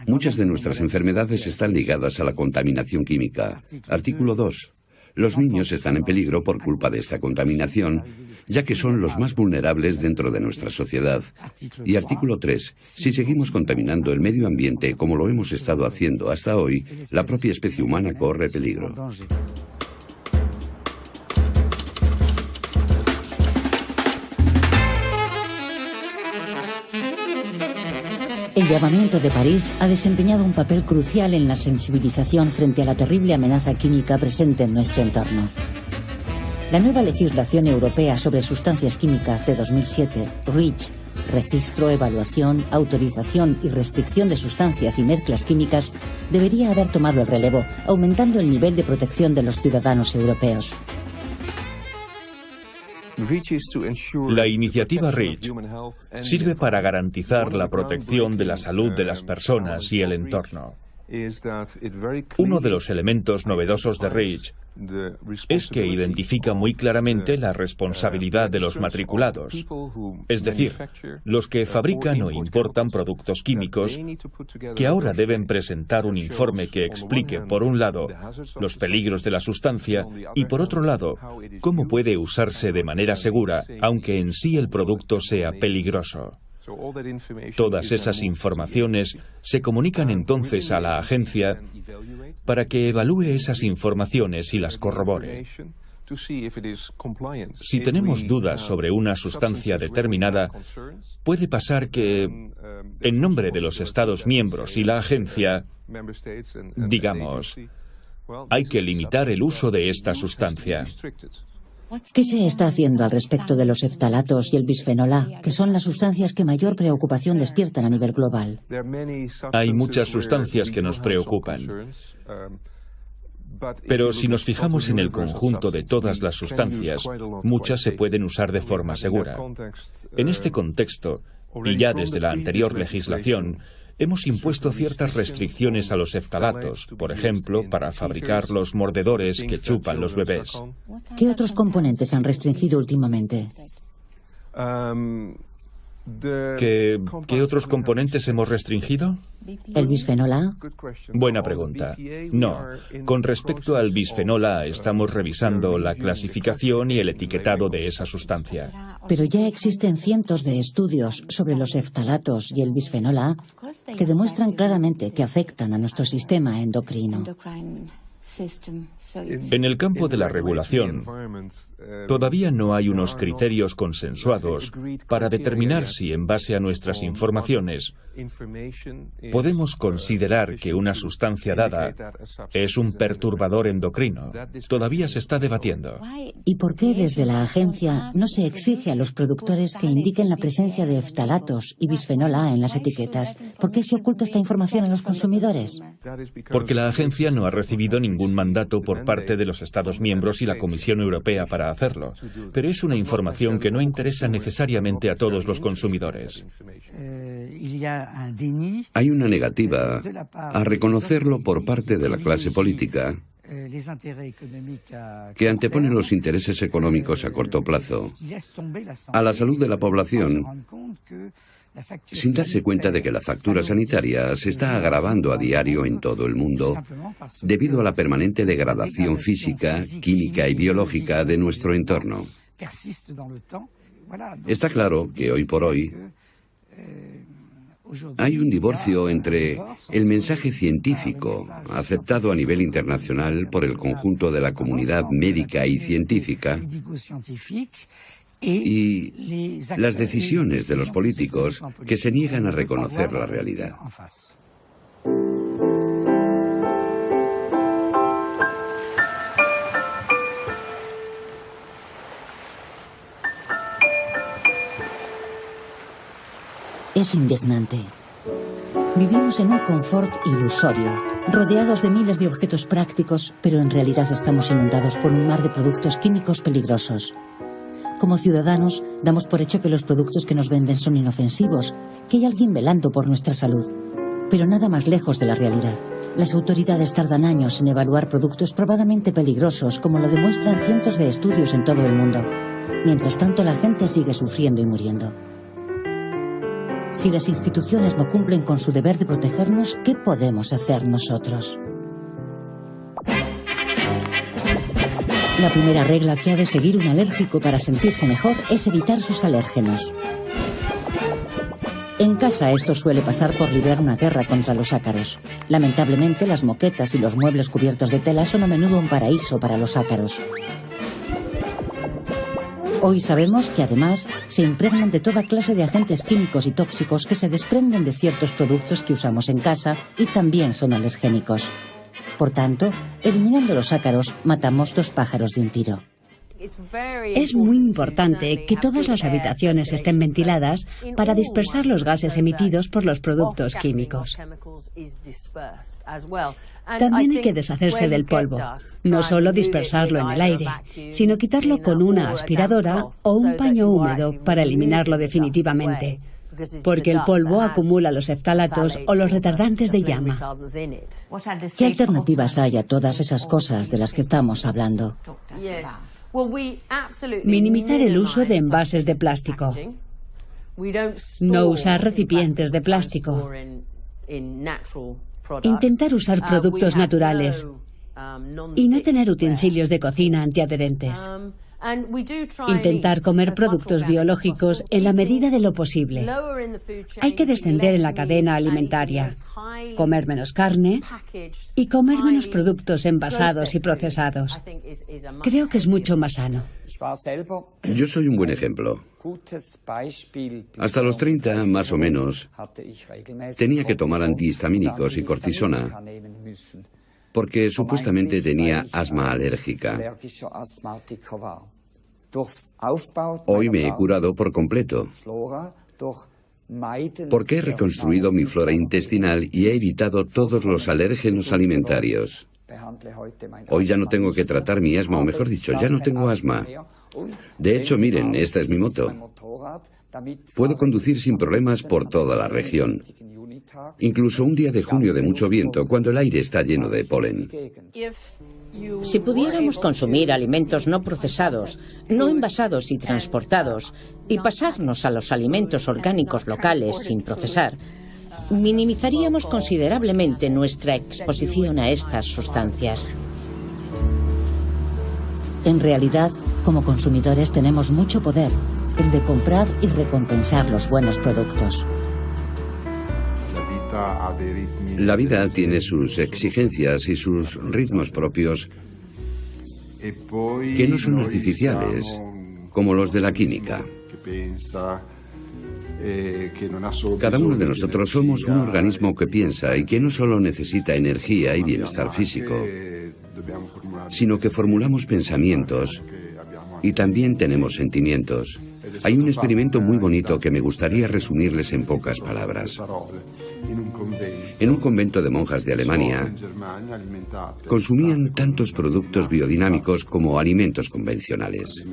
[SPEAKER 1] Muchas de nuestras enfermedades están ligadas a la contaminación química. Artículo 2. Los niños están en peligro por culpa de esta contaminación, ya que son los más vulnerables dentro de nuestra sociedad. Y artículo 3. Si seguimos contaminando el medio ambiente como lo hemos estado haciendo hasta hoy, la propia especie humana corre peligro.
[SPEAKER 2] El llamamiento de París ha desempeñado un papel crucial en la sensibilización frente a la terrible amenaza química presente en nuestro entorno. La nueva legislación europea sobre sustancias químicas de 2007, REACH, Registro, Evaluación, Autorización y Restricción de Sustancias y Mezclas Químicas, debería haber tomado el relevo, aumentando el nivel de protección de los ciudadanos europeos.
[SPEAKER 3] La iniciativa REACH sirve para garantizar la protección de la salud de las personas y el entorno. Uno de los elementos novedosos de REACH es que identifica muy claramente la responsabilidad de los matriculados, es decir, los que fabrican o importan productos químicos, que ahora deben presentar un informe que explique, por un lado, los peligros de la sustancia y, por otro lado, cómo puede usarse de manera segura, aunque en sí el producto sea peligroso. Todas esas informaciones se comunican entonces a la agencia para que evalúe esas informaciones y las corrobore. Si tenemos dudas sobre una sustancia determinada, puede pasar que, en nombre de los Estados miembros y la agencia, digamos, hay que limitar el uso de esta sustancia.
[SPEAKER 2] ¿Qué se está haciendo al respecto de los phtalatos y el bisfenol A, que son las sustancias que mayor preocupación despiertan a nivel global?
[SPEAKER 3] Hay muchas sustancias que nos preocupan. Pero si nos fijamos en el conjunto de todas las sustancias, muchas se pueden usar de forma segura. En este contexto, y ya desde la anterior legislación, hemos impuesto ciertas restricciones a los phtalatos, por ejemplo, para fabricar los mordedores que chupan los bebés.
[SPEAKER 2] ¿Qué otros componentes han restringido últimamente?
[SPEAKER 3] ¿Qué otros componentes hemos restringido?
[SPEAKER 2] ¿El bisfenol A?
[SPEAKER 3] Buena pregunta. No. Con respecto al bisfenol A, estamos revisando la clasificación y el etiquetado de esa sustancia.
[SPEAKER 2] Pero ya existen cientos de estudios sobre los phtalatos y el bisfenol A que demuestran claramente que afectan a nuestro sistema endocrino.
[SPEAKER 3] En el campo de la regulación, todavía no hay unos criterios consensuados para determinar si, en base a nuestras informaciones, podemos considerar que una sustancia dada es un perturbador endocrino. Todavía se está debatiendo.
[SPEAKER 2] ¿Y por qué desde la agencia no se exige a los productores que indiquen la presencia de phtalatos y bisfenol A en las etiquetas? ¿Por qué se oculta esta información a los consumidores?
[SPEAKER 3] Porque la agencia no ha recibido ningún mandato por parte de los Estados miembros y la Comisión Europea para hacerlo, pero es una información que no interesa necesariamente a todos los consumidores.
[SPEAKER 1] Hay una negativa a reconocerlo por parte de la clase política, que antepone los intereses económicos a corto plazo a la salud de la población, sin darse cuenta de que la factura sanitaria se está agravando a diario en todo el mundo debido a la permanente degradación física, química y biológica de nuestro entorno. Está claro que hoy por hoy hay un divorcio entre el mensaje científico aceptado a nivel internacional por el conjunto de la comunidad médica y científica y las decisiones de los políticos que se niegan a reconocer la realidad.
[SPEAKER 2] Es indignante. Vivimos en un confort ilusorio, rodeados de miles de objetos prácticos, pero en realidad estamos inundados por un mar de productos químicos peligrosos. Como ciudadanos, damos por hecho que los productos que nos venden son inofensivos, que hay alguien velando por nuestra salud. Pero nada más lejos de la realidad. Las autoridades tardan años en evaluar productos probadamente peligrosos, como lo demuestran cientos de estudios en todo el mundo. Mientras tanto, la gente sigue sufriendo y muriendo. Si las instituciones no cumplen con su deber de protegernos, ¿qué podemos hacer nosotros? La primera regla que ha de seguir un alérgico para sentirse mejor es evitar sus alérgenos. En casa esto suele pasar por librar una guerra contra los ácaros. Lamentablemente, las moquetas y los muebles cubiertos de tela son a menudo un paraíso para los ácaros. Hoy sabemos que además se impregnan de toda clase de agentes químicos y tóxicos que se desprenden de ciertos productos que usamos en casa y también son alergénicos. Por tanto, eliminando los ácaros, matamos 2 pájaros de un tiro.
[SPEAKER 4] Es muy importante que todas las habitaciones estén ventiladas para dispersar los gases emitidos por los productos químicos. También hay que deshacerse del polvo, no solo dispersarlo en el aire, sino quitarlo con una aspiradora o un paño húmedo para eliminarlo definitivamente, porque el polvo acumula los phtalatos o los retardantes de llama.
[SPEAKER 2] ¿Qué alternativas hay a todas esas cosas de las que estamos hablando?
[SPEAKER 4] Minimizar el uso de envases de plástico. No usar recipientes de plástico. Intentar usar productos naturales. Y no tener utensilios de cocina antiadherentes. Intentar comer productos biológicos en la medida de lo posible. Hay que descender en la cadena alimentaria, comer menos carne y comer menos productos envasados y procesados. Creo que es mucho más sano.
[SPEAKER 1] Yo soy un buen ejemplo. Hasta los 30, más o menos, tenía que tomar antihistamínicos y cortisona, porque supuestamente tenía asma alérgica. Hoy me he curado por completo, porque he reconstruido mi flora intestinal y he evitado todos los alérgenos alimentarios. Hoy ya no tengo que tratar mi asma, o mejor dicho, ya no tengo asma. De hecho, miren, esta es mi moto. Puedo conducir sin problemas por toda la región. Incluso un día de junio de mucho viento, cuando el aire está lleno de polen.
[SPEAKER 5] Si pudiéramos consumir alimentos no procesados, no envasados y transportados, y pasarnos a los alimentos orgánicos locales sin procesar, minimizaríamos considerablemente nuestra exposición a estas sustancias.
[SPEAKER 2] En realidad, como consumidores tenemos mucho poder, el de comprar y recompensar los buenos productos.
[SPEAKER 1] La vida tiene sus exigencias y sus ritmos propios que no son artificiales, como los de la química. Cada uno de nosotros somos un organismo que piensa y que no solo necesita energía y bienestar físico, sino que formulamos pensamientos y también tenemos sentimientos. Hay un experimento muy bonito que me gustaría resumirles en pocas palabras. En un convento de monjas de Alemania, consumían tantos productos biodinámicos como alimentos convencionales.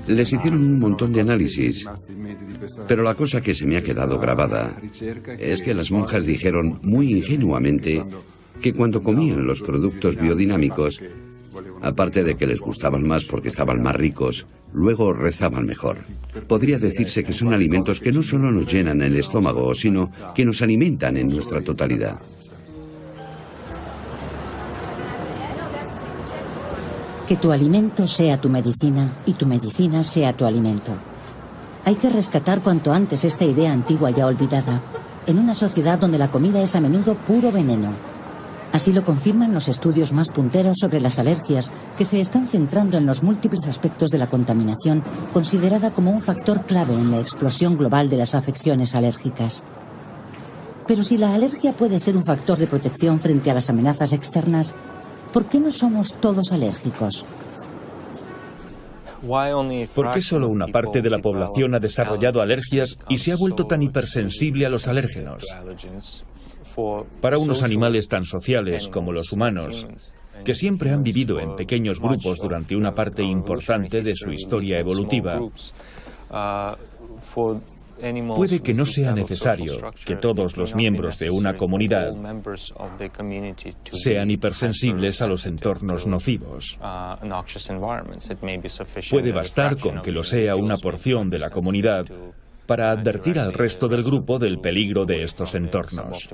[SPEAKER 1] Les hicieron un montón de análisis, pero la cosa que se me ha quedado grabada es que las monjas dijeron muy ingenuamente que cuando comían los productos biodinámicos, aparte de que les gustaban más porque estaban más ricos, luego rezaban mejor. Podría decirse que son alimentos que no solo nos llenan el estómago, sino que nos alimentan en nuestra totalidad.
[SPEAKER 2] Que tu alimento sea tu medicina y tu medicina sea tu alimento. Hay que rescatar cuanto antes esta idea antigua ya olvidada, en una sociedad donde la comida es a menudo puro veneno. Así lo confirman los estudios más punteros sobre las alergias, que se están centrando en los múltiples aspectos de la contaminación, considerada como un factor clave en la explosión global de las afecciones alérgicas. Pero si la alergia puede ser un factor de protección frente a las amenazas externas, ¿por qué no somos todos alérgicos?
[SPEAKER 3] ¿Por qué solo una parte de la población ha desarrollado alergias y se ha vuelto tan hipersensible a los alérgenos? Para unos animales tan sociales como los humanos, que siempre han vivido en pequeños grupos durante una parte importante de su historia evolutiva, puede que no sea necesario que todos los miembros de una comunidad sean hipersensibles a los entornos nocivos. Puede bastar con que lo sea una porción de la comunidad para advertir al resto del grupo del peligro de estos entornos.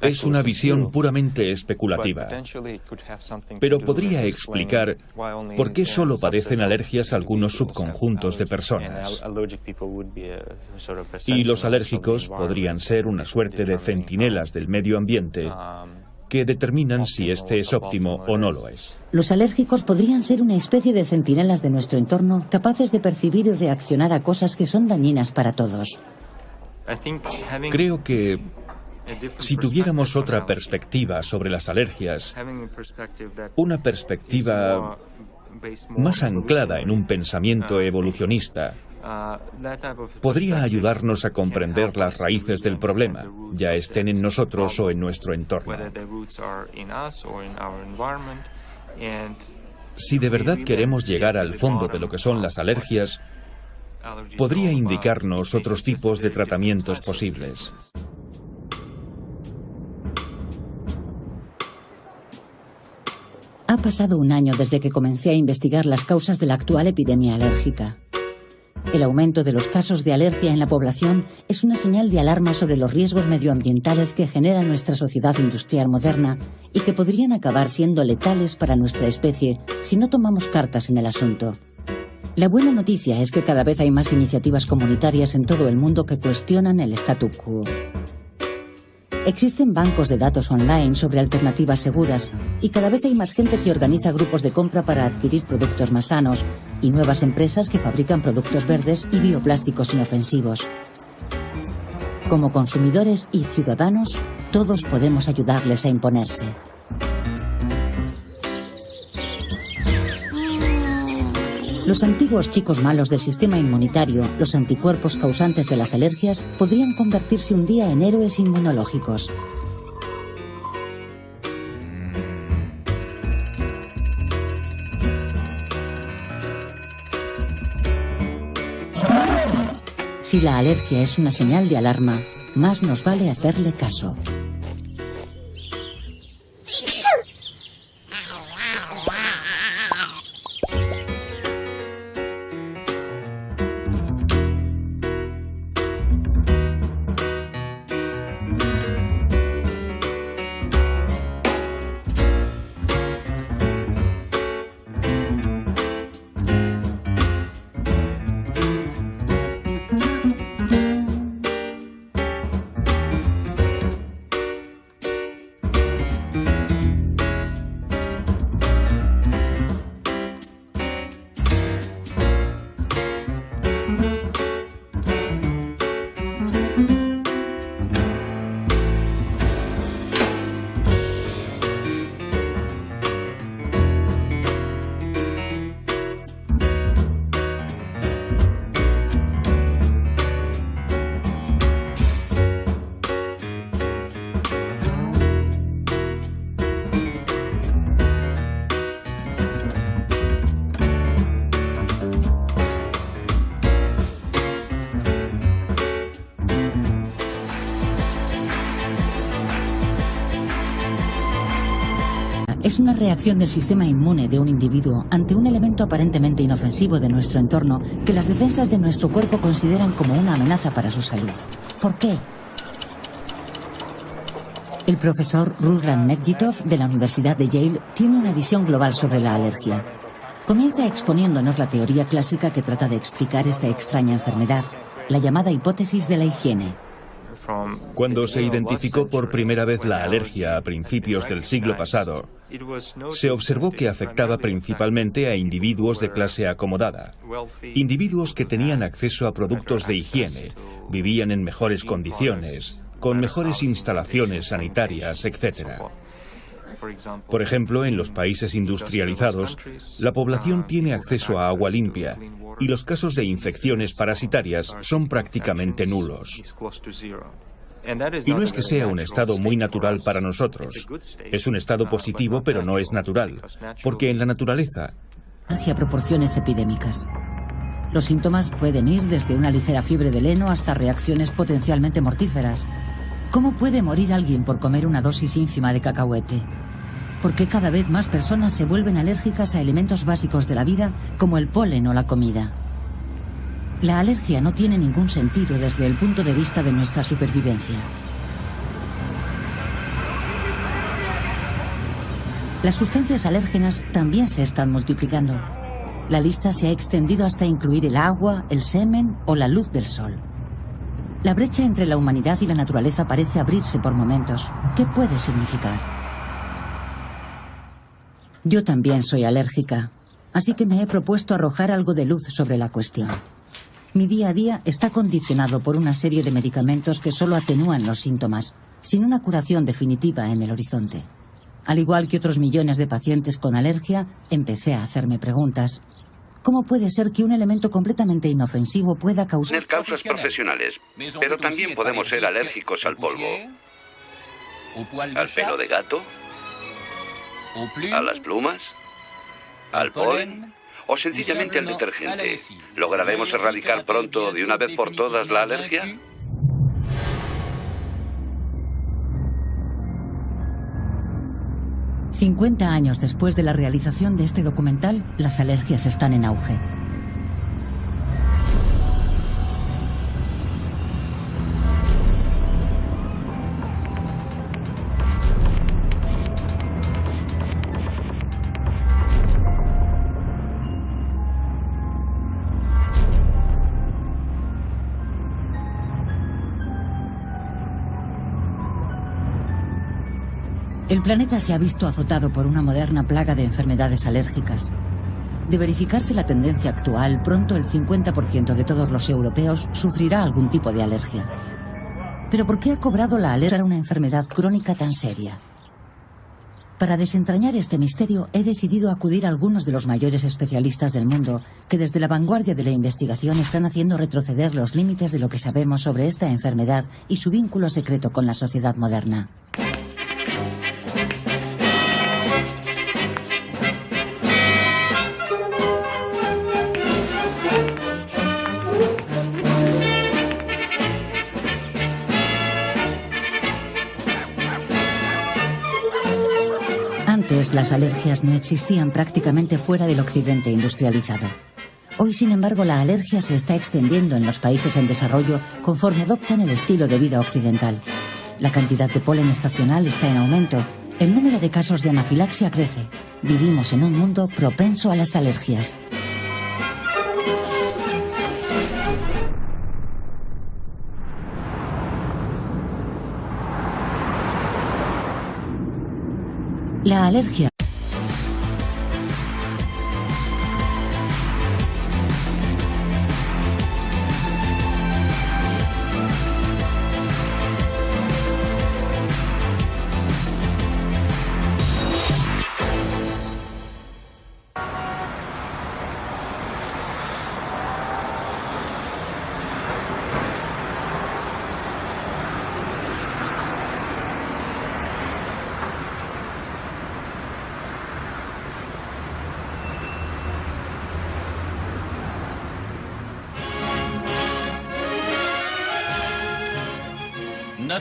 [SPEAKER 3] Es una visión puramente especulativa, pero podría explicar por qué solo padecen alergias algunos subconjuntos de personas. Y los alérgicos podrían ser una suerte de centinelas del medio ambiente que determinan si este es óptimo o no lo es.
[SPEAKER 2] Los alérgicos podrían ser una especie de centinelas de nuestro entorno, capaces de percibir y reaccionar a cosas que son dañinas para todos.
[SPEAKER 3] Creo que si tuviéramos otra perspectiva sobre las alergias, una perspectiva más anclada en un pensamiento evolucionista, podría ayudarnos a comprender las raíces del problema, ya estén en nosotros o en nuestro entorno. Si de verdad queremos llegar al fondo de lo que son las alergias, podría indicarnos otros tipos de tratamientos posibles.
[SPEAKER 2] Ha pasado un año desde que comencé a investigar las causas de la actual epidemia alérgica. El aumento de los casos de alergia en la población es una señal de alarma sobre los riesgos medioambientales que genera nuestra sociedad industrial moderna y que podrían acabar siendo letales para nuestra especie si no tomamos cartas en el asunto. La buena noticia es que cada vez hay más iniciativas comunitarias en todo el mundo que cuestionan el statu quo. Existen bancos de datos online sobre alternativas seguras y cada vez hay más gente que organiza grupos de compra para adquirir productos más sanos y nuevas empresas que fabrican productos verdes y bioplásticos inofensivos. Como consumidores y ciudadanos, todos podemos ayudarles a imponerse. Los antiguos chicos malos del sistema inmunitario, los anticuerpos causantes de las alergias, podrían convertirse un día en héroes inmunológicos. Si la alergia es una señal de alarma, más nos vale hacerle caso. Es una reacción del sistema inmune de un individuo ante un elemento aparentemente inofensivo de nuestro entorno que las defensas de nuestro cuerpo consideran como una amenaza para su salud. ¿Por qué? El profesor Ruslan Medjitov de la Universidad de Yale tiene una visión global sobre la alergia. Comienza exponiéndonos la teoría clásica que trata de explicar esta extraña enfermedad, la llamada hipótesis de la higiene.
[SPEAKER 3] Cuando se identificó por primera vez la alergia a principios del siglo pasado, se observó que afectaba principalmente a individuos de clase acomodada, individuos que tenían acceso a productos de higiene, vivían en mejores condiciones, con mejores instalaciones sanitarias, etc. Por ejemplo, en los países industrializados, la población tiene acceso a agua limpia y los casos de infecciones parasitarias son prácticamente nulos. Y no es que sea un estado muy natural para nosotros. Es un estado positivo, pero no es natural, porque en la naturaleza
[SPEAKER 2] hacia proporciones epidémicas. Los síntomas pueden ir desde una ligera fiebre del heno hasta reacciones potencialmente mortíferas. ¿Cómo puede morir alguien por comer una dosis ínfima de cacahuete? ¿Por qué cada vez más personas se vuelven alérgicas a elementos básicos de la vida como el polen o la comida? La alergia no tiene ningún sentido desde el punto de vista de nuestra supervivencia. Las sustancias alérgenas también se están multiplicando. La lista se ha extendido hasta incluir el agua, el semen o la luz del sol. La brecha entre la humanidad y la naturaleza parece abrirse por momentos. ¿Qué puede significar? Yo también soy alérgica, así que me he propuesto arrojar algo de luz sobre la cuestión. Mi día a día está condicionado por una serie de medicamentos que solo atenúan los síntomas, sin una curación definitiva en el horizonte. Al igual que otros millones de pacientes con alergia, empecé a hacerme preguntas. ¿Cómo puede ser que un elemento completamente inofensivo pueda causar
[SPEAKER 1] causas profesionales? Pero también podemos ser alérgicos al polvo, al pelo de gato, a las plumas, al polen o sencillamente al detergente. ¿Lograremos erradicar pronto de una vez por todas la alergia?
[SPEAKER 2] ...50 años después de la realización de este documental, las alergias están en auge. El planeta se ha visto azotado por una moderna plaga de enfermedades alérgicas. De verificarse la tendencia actual, pronto el 50% de todos los europeos sufrirá algún tipo de alergia. ¿Pero por qué ha cobrado la alergia una enfermedad crónica tan seria? Para desentrañar este misterio, he decidido acudir a algunos de los mayores especialistas del mundo, que desde la vanguardia de la investigación están haciendo retroceder los límites de lo que sabemos sobre esta enfermedad y su vínculo secreto con la sociedad moderna. Antes, las alergias no existían prácticamente fuera del occidente industrializado. Hoy, sin embargo, la alergia se está extendiendo en los países en desarrollo conforme adoptan el estilo de vida occidental. La cantidad de polen estacional está en aumento. El número de casos de anafilaxia crece. Vivimos en un mundo propenso a las alergias. La alergia.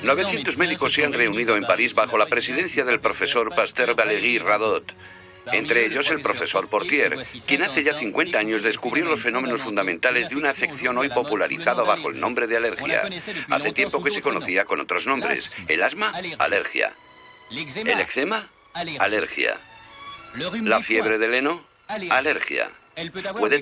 [SPEAKER 1] ...900 médicos se han reunido en París bajo la presidencia del profesor Pasteur Valéry Radot. Entre ellos el profesor Portier, quien hace ya 50 años descubrió los fenómenos fundamentales de una afección hoy popularizada bajo el nombre de alergia. Hace tiempo que se conocía con otros nombres. El asma, alergia. El eczema, alergia. La fiebre del heno, alergia. Puede